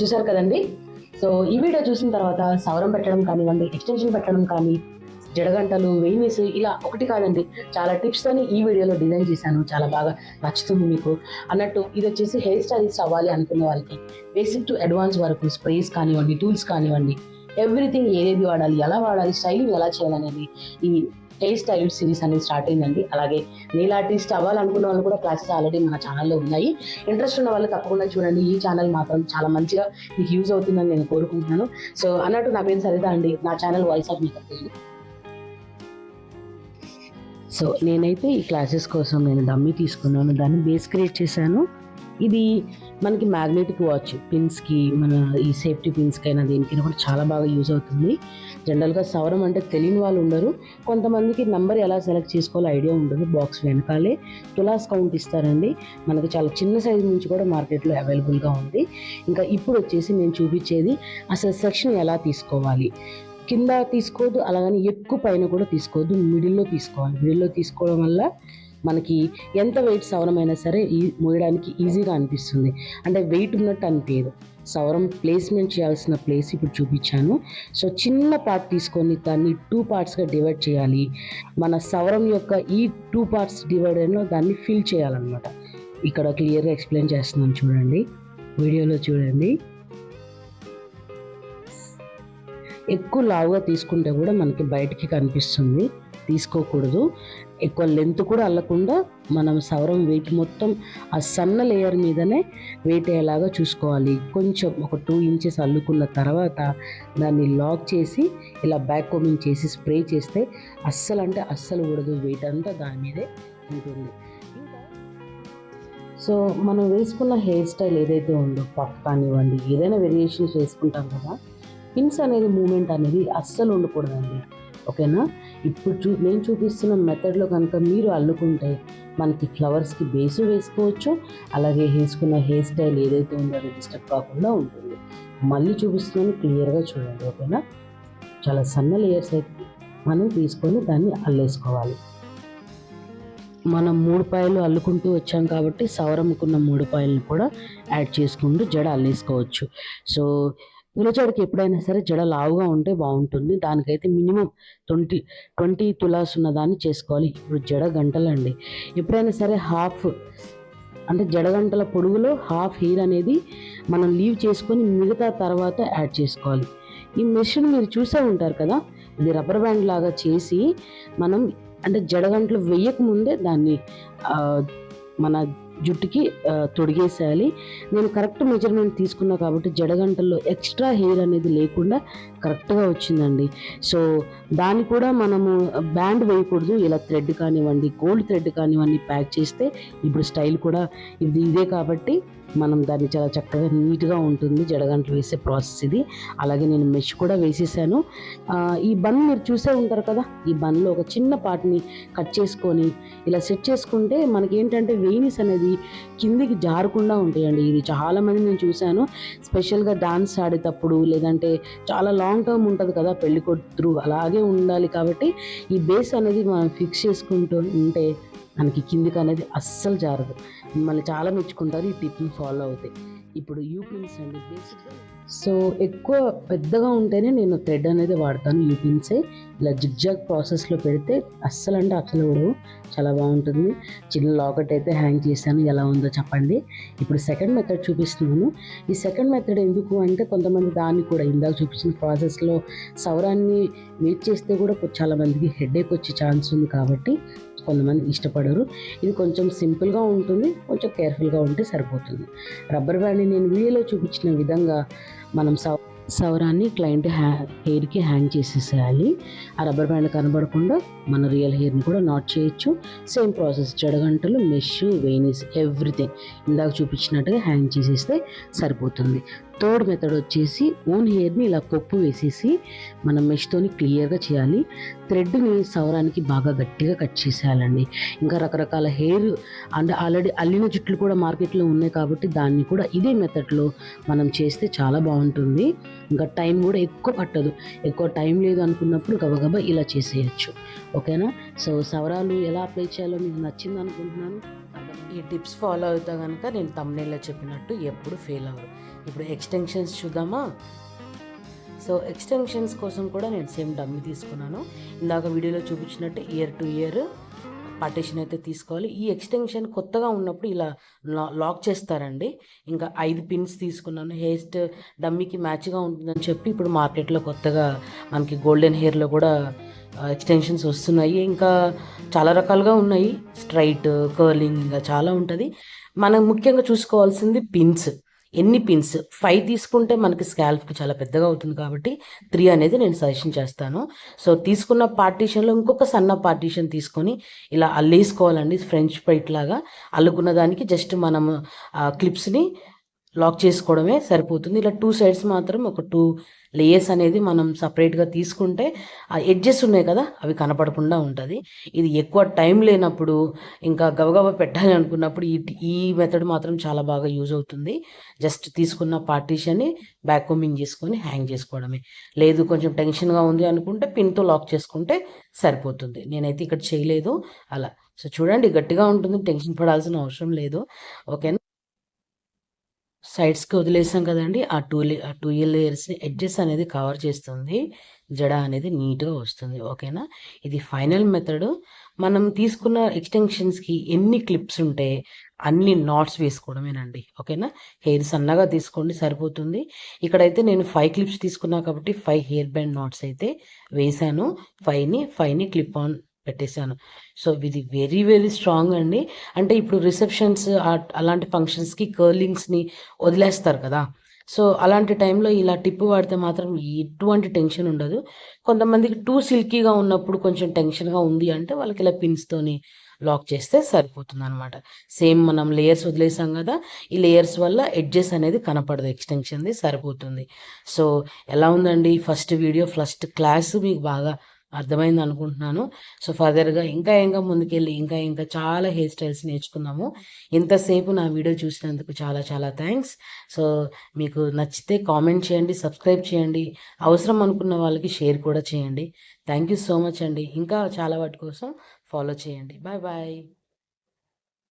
చూసారు కదండి. సో ఈ వీడియో చూసిన తర్వాత సవరం పెట్టడం కానివ్వండి, ఎక్స్టెన్షన్ పెట్టడం కానీ, జడగంటలు, వెయినీస్ ఇలా ఒకటి కాదండి, చాలా టిప్స్ అని ఈ వీడియోలో డిజైన్ చేశాను. చాలా బాగా నచ్చుతుంది మీకు అన్నట్టు. ఇది వచ్చేసి హెయిర్ స్టైలిస్ట్ అవ్వాలి అనుకున్న వాళ్ళకి బేసిక్ టు అడ్వాన్స్ వరకు స్ప్రేస్ కానివ్వండి, టూల్స్ కానివ్వండి, ఎవ్రీథింగ్ ఏది వాడాలి, ఎలా వాడాలి, స్టైలింగ్ ఎలా చేయాలనేది ఈ హెయిర్ స్టైల్ సిరీస్ అనేది స్టార్ట్ అయిందండి. అలాగే నెయిల్ ఆర్టిస్ట్ అవ్వాలనుకున్న వాళ్ళు కూడా క్లాసెస్ ఆల్రెడీ మన ఛానల్లో ఉన్నాయి. ఇంట్రెస్ట్ ఉన్న వాళ్ళు తప్పకుండా చూడండి. ఈ ఛానల్ మాత్రం చాలా మంచిగా మీకు యూజ్ అవుతుందని నేను కోరుకుంటున్నాను. సో అన్నట్టు నా పేరు సరిత అండి. నా channel voice of makeup. So నేనైతే ఈ క్లాసెస్ కోసం నేను డమ్మీ తీసుకున్నాను, దాన్ని బేస్ క్రియేట్ చేశాను. ఇది మనకి మ్యాగ్నెటిక్ వాచ్ పిన్స్కి, మన ఈ సేఫ్టీ పిన్స్కి అయినా దేనికైనా కూడా చాలా బాగా యూజ్ అవుతుంది. జనరల్గా సవరం అంటే తెలియని వాళ్ళు ఉండరు. కొంతమందికి నెంబర్ ఎలా సెలెక్ట్ చేసుకోవాలో ఐడియా ఉండదు. బాక్స్ వెనకాలే తులాస్ కౌంట్ ఇస్తారండి. మనకి చాలా చిన్న సైజు నుంచి కూడా మార్కెట్లో అవైలబుల్గా ఉంది. ఇంకా ఇప్పుడు వచ్చేసి నేను చూపించేది అసలు సెక్షన్ ఎలా తీసుకోవాలి. కింద తీసుకోవద్దు, అలాగని ఎక్కువ పైన కూడా తీసుకోవద్దు, మిడిల్లో తీసుకోవాలి. మిడిల్లో తీసుకోవడం వల్ల మనకి ఎంత వెయిట్ సవరమైనా సరే మోయడానికి ఈజీగా అనిపిస్తుంది. అంటే వెయిట్ ఉన్నట్టు అనిపించదు. సవరం ప్లేస్మెంట్ చేయాల్సిన ప్లేస్ ఇప్పుడు చూపించాను. సో చిన్న పార్ట్ తీసుకొని దాన్ని 2 పార్ట్స్గా డివైడ్ చేయాలి. మన సవరం యొక్క ఈ 2 పార్ట్స్ డివైడర్లో దాన్ని ఫిల్ చేయాలన్నమాట. ఇక్కడ క్లియర్గా ఎక్స్ప్లెయిన్ చేస్తున్నాను, చూడండి, వీడియోలో చూడండి. ఎక్కువ లావుగా తీసుకుంటే కూడా మనకి బయటికి కనిపిస్తుంది, తీసుకోకూడదు. ఎక్కువ లెంత్ కూడా అల్లకుండా మనం సవరం వెయిట్ మొత్తం ఆ సన్న లేయర్ మీదనే వెయిట్ అయ్యేలాగా చూసుకోవాలి. కొంచెం ఒక 2 ఇంచెస్ అల్లుకున్న తర్వాత దాన్ని లాక్ చేసి ఇలా బ్యాక్ కోమింగ్ చేసి స్ప్రే చేస్తే అస్సలు ఊడదు, వెయిట్ అంతా దాని మీదే ఉంటుంది. సో మనం వేసుకున్న హెయిర్ స్టైల్ ఏదైతే ఉందో, పఫ్ కానివ్వండి, ఏదైనా వేరియేషన్స్ వేసుకుంటాం కదా, పిన్స్ అనేది మూమెంట్ అనేది అస్సలు ఉండకూడదండి. ఓకేనా? ఇప్పుడు నేను చూపిస్తున్న మెథడ్లో కనుక మీరు అల్లుకుంటే మనకి ఫ్లవర్స్కి బేసు వేసుకోవచ్చు. అలాగే వేసుకున్న హెయిర్ స్టైల్ ఏదైతే ఉందో అది డిస్టర్బ్ కాకుండా ఉంటుంది. మళ్ళీ చూపిస్తున్నాను, క్లియర్గా చూడండి. ఓకేనా? చాలా సన్న లేయర్స్ అయితే మనం తీసుకొని దాన్ని అల్లేసుకోవాలి. మనం 3 పాయలు అల్లుకుంటూ వచ్చాం కాబట్టి సవరంకున్న 3 పాయలను కూడా యాడ్ చేసుకుంటూ జడ అల్లేసుకోవచ్చు. సో తులజడకి ఎప్పుడైనా సరే జడ లావుగా ఉంటే బాగుంటుంది. దానికైతే మినిమం 20 తులాస్ ఉన్న దాన్ని చేసుకోవాలి. ఇప్పుడు జడ గంటలండి. ఎప్పుడైనా సరే అంటే జడగంటల పొడుగులో హాఫ్ హెయిర్ అనేది మనం లీవ్ చేసుకొని మిగతా తర్వాత యాడ్ చేసుకోవాలి. ఈ మెషిన్ మీరు చూసే ఉంటారు కదా, ఇది రబ్బర్ బ్యాండ్ లాగా చేసి మనం అంటే జడగంటలు వేయక ముందే దాన్ని మన జుట్టుకి తొడిగేసేయాలి. నేను కరెక్ట్ మెజర్మెంట్ తీసుకున్నా కాబట్టి జడగంటల్లో ఎక్స్ట్రా హెయిర్ అనేది లేకుండా కరెక్ట్గా వచ్చిందండి. సో దాన్ని కూడా మనము బ్యాండ్ వేయకూడదు. ఇలా థ్రెడ్ కానివ్వండి, గోల్డ్ థ్రెడ్ కానివ్వండి ప్యాక్ చేస్తే ఇప్పుడు స్టైల్ కూడా ఇదే కాబట్టి మనం దాన్ని చాలా చక్కగా నీట్గా ఉంటుంది. జడగంటలు వేసే ప్రాసెస్ ఇది. అలాగే నేను మెష్ కూడా వేసేసాను. ఈ బన్ మీరు చూసే ఉంటారు కదా, ఈ బన్లో ఒక చిన్న పార్ట్ని కట్ చేసుకొని ఇలా సెట్ చేసుకుంటే మనకి ఏంటంటే వెయినీస్ అనేది కిందికి జారకుండా ఉంటాయండి. ఇది చాలామంది నేను చూశాను, స్పెషల్గా డాన్స్ ఆడేటప్పుడు, లేదంటే చాలా లాంగ్ టర్మ్ ఉంటుంది కదా పెళ్లి కూతురు, అలాగే ఉండాలి కాబట్టి ఈ బేస్ అనేది మనం ఫిక్స్ చేసుకుంటూ ఉంటే మనకి కిందికి అనేది అస్సలు జారదు. మిమ్మల్ని చాలా మెచ్చుకుంటారు ఈ టిప్ని ఫాలో అవుతాయి. ఇప్పుడు యూపిన్స్ అండి బేసిక్గా. సో ఎక్కువ పెద్దగా ఉంటేనే నేను థ్రెడ్ అనేది వాడతాను. యూపిన్సే ఇలా జిగ్జాగ్ ప్రాసెస్లో పెడితే అస్సలు కూడా చాలా బాగుంటుంది. చిన్న లాకెట్ అయితే హ్యాంగ్ చేశాను, ఎలా ఉందో చెప్పండి. ఇప్పుడు సెకండ్ మెథడ్ చూపిస్తున్నాను. ఈ సెకండ్ మెథడ్ ఎందుకు అంటే కొంతమంది దాన్ని కూడా ఇందాక చూపించిన ప్రాసెస్లో సవరాన్ని వెయిట్ చేస్తే కూడా చాలామందికి హెడేక్ వచ్చే ఛాన్స్ ఉంది కాబట్టి కొంతమంది ఇష్టపడరు. ఇది కొంచెం సింపుల్గా ఉంటుంది, కొంచెం కేర్ఫుల్గా ఉంటే సరిపోతుంది. రబ్బర్ బ్యాండ్ని నేను వీడియోలో చూపించిన విధంగా మనం సవరాన్ని క్లయింట్ హెయిర్కి హ్యాంగ్ చేసేసేయాలి. ఆ రబ్బర్ బ్యాండ్ కనబడకుండా మన రియల్ హెయిర్ని కూడా నాట్ చేయొచ్చు. సేమ్ ప్రాసెస్, జడగంటలు, మెష్, వెయినీస్, ఎవ్రీథింగ్ ఇందాక చూపించినట్టుగా హ్యాంగ్ చేసేస్తే సరిపోతుంది. థర్డ్ మెథడ్ వచ్చేసి ఓన్ హెయిర్ని ఇలా కొప్పు వేసేసి మనం మెష్తోని క్లియర్గా చేయాలి. థ్రెడ్ని సవరానికి బాగా గట్టిగా కట్ చేసేయాలండి. ఇంకా రకరకాల హెయిర్ అంటే ఆల్రెడీ అల్లిన జుట్లు కూడా మార్కెట్లో ఉన్నాయి కాబట్టి దాన్ని కూడా ఇదే మెథడ్లో మనం చేస్తే చాలా బాగుంటుంది. ఇంకా టైం కూడా ఎక్కువ పట్టదు. ఎక్కువ టైం లేదు అనుకున్నప్పుడు గబగబా ఇలా చేసేయచ్చు. ఓకేనా? సో సవరాలు ఎలా అప్లై చేయాలో మీకు నచ్చింది అనుకుంటున్నాను. ఈ టిప్స్ ఫాలో అవుతా కనుక నేను తమ్నైల్లో చెప్పినట్టు ఎప్పుడు ఫెయిల్ అవ్వరు. ఇప్పుడు ఎక్స్టెన్షన్స్ చూద్దామా. సో ఎక్స్టెన్షన్స్ కోసం కూడా నేను సేమ్ డమ్మీ తీసుకున్నాను. ఇందాక వీడియోలో చూపించినట్టు ఇయర్ టు ఇయర్ పార్టీషన్ అయితే తీసుకోవాలి. ఈ ఎక్స్టెన్షన్ కొత్తగా ఉన్నప్పుడు ఇలా లాక్ చేస్తారండి. ఇంకా 5 పిన్స్ తీసుకున్నాను. హెయిర్ డమ్మీకి మ్యాచ్గా ఉంటుందని చెప్పి ఇప్పుడు మార్కెట్లో కొత్తగా మనకి గోల్డెన్ హెయిర్లో కూడా ఎక్స్టెన్షన్స్ వస్తున్నాయి. ఇంకా చాలా రకాలుగా ఉన్నాయి, స్ట్రైట్, కర్లింగ్, ఇంకా చాలా ఉంటుంది. మనం ముఖ్యంగా చూసుకోవాల్సింది పిన్స్. ఎన్ని పిన్స్ 5 తీసుకుంటే మనకి స్కాల్ప్కి చాలా పెద్దగా అవుతుంది కాబట్టి 3 అనేది నేను సజెషన్ చేస్తాను. సో తీసుకున్న పార్టీషన్లో ఇంకొక సన్న పార్టీషన్ తీసుకొని ఇలా అల్లేసుకోవాలండి. ఫ్రెంచ్ ఫ్రైట్ లాగా అల్లుకున్న దానికి జస్ట్ మనం క్లిప్స్ని లాక్ చేసుకోవడమే సరిపోతుంది. ఇలా 2 సైడ్స్ మాత్రం ఒక 2 లేయర్స్ అనేది మనం సపరేట్గా తీసుకుంటే ఆ ఎడ్జెస్ ఉన్నాయి కదా, అవి కనపడకుండా ఉంటుంది. ఇది ఎక్కువ టైం లేనప్పుడు, ఇంకా గబగబా పెట్టాలి అనుకున్నప్పుడు ఈ మెథడ్ మాత్రం చాలా బాగా యూజ్ అవుతుంది. జస్ట్ తీసుకున్న పార్టీషన్ని బ్యాక్ కోమింగ్ చేసుకొని హ్యాంగ్ చేసుకోవడమే. లేదు కొంచెం టెన్షన్గా ఉంది అనుకుంటే పిన్తో లాక్ చేసుకుంటే సరిపోతుంది. నేనైతే ఇక్కడ చేయలేదు అలా. సో చూడండి, గట్టిగా ఉంటుంది, టెన్షన్ పడాల్సిన అవసరం లేదు. ఓకేనా. సైడ్స్కి వదిలేసాం కదండి, ఆ టూ లేయర్స్ని ఎడ్జెస్ అనేది కవర్ చేస్తుంది. జడ అనేది నీట్గా వస్తుంది. ఓకేనా. ఇది ఫైనల్ మెథడ్. మనం తీసుకున్న ఎక్స్టెన్షన్స్కి ఎన్ని క్లిప్స్ ఉంటే అన్ని నాట్స్ వేసుకోవడమేనండి. ఓకేనా. హెయిర్ సన్నగా తీసుకోండి, సరిపోతుంది. ఇక్కడైతే నేను 5 క్లిప్స్ తీసుకున్నా కాబట్టి 5 హెయిర్ బ్యాండ్ నాట్స్ అయితే వేశాను. 5ని క్లిప్ ఆన్ పెట్టేశాను. సో ఇది వెరీ వెరీ స్ట్రాంగ్ అండి. అంటే ఇప్పుడు రిసెప్షన్స్ అలాంటి ఫంక్షన్స్కి కర్లింగ్స్ని వదిలేస్తారు కదా. సో అలాంటి టైంలో ఇలా టిప్ వాడితే మాత్రం ఎటువంటి టెన్షన్ ఉండదు. కొంతమందికి టూ సిల్కీగా ఉన్నప్పుడు కొంచెం టెన్షన్గా ఉంది అంటే వాళ్ళకి ఇలా పిన్స్తోని లాక్ చేస్తే సరిపోతుంది అనమాట. సేమ్ మనం లేయర్స్ వదిలేసాం కదా, ఈ లేయర్స్ వల్ల ఎడ్జెస్ అనేది కనపడదు, ఎక్స్టెన్షన్ది సరిపోతుంది. సో ఎలా ఉందండి ఫస్ట్ వీడియో, ఫస్ట్ క్లాస్ మీకు బాగా అర్థమైంది అనుకుంటున్నాను. సో ఫర్దర్గా ఇంకా ముందుకెళ్ళి ఇంకా చాలా హెయిర్ స్టైల్స్ నేర్చుకుందాము. ఇంతసేపు నా వీడియో చూసినందుకు చాలా చాలా థ్యాంక్స్. సో మీకు నచ్చితే కామెంట్ చేయండి, సబ్స్క్రైబ్ చేయండి, అవసరం అనుకున్న వాళ్ళకి షేర్ కూడా చేయండి. థ్యాంక్ యూ సో మచ్ అండి. ఇంకా చాలా వాటి కోసం ఫాలో చేయండి. Bye bye.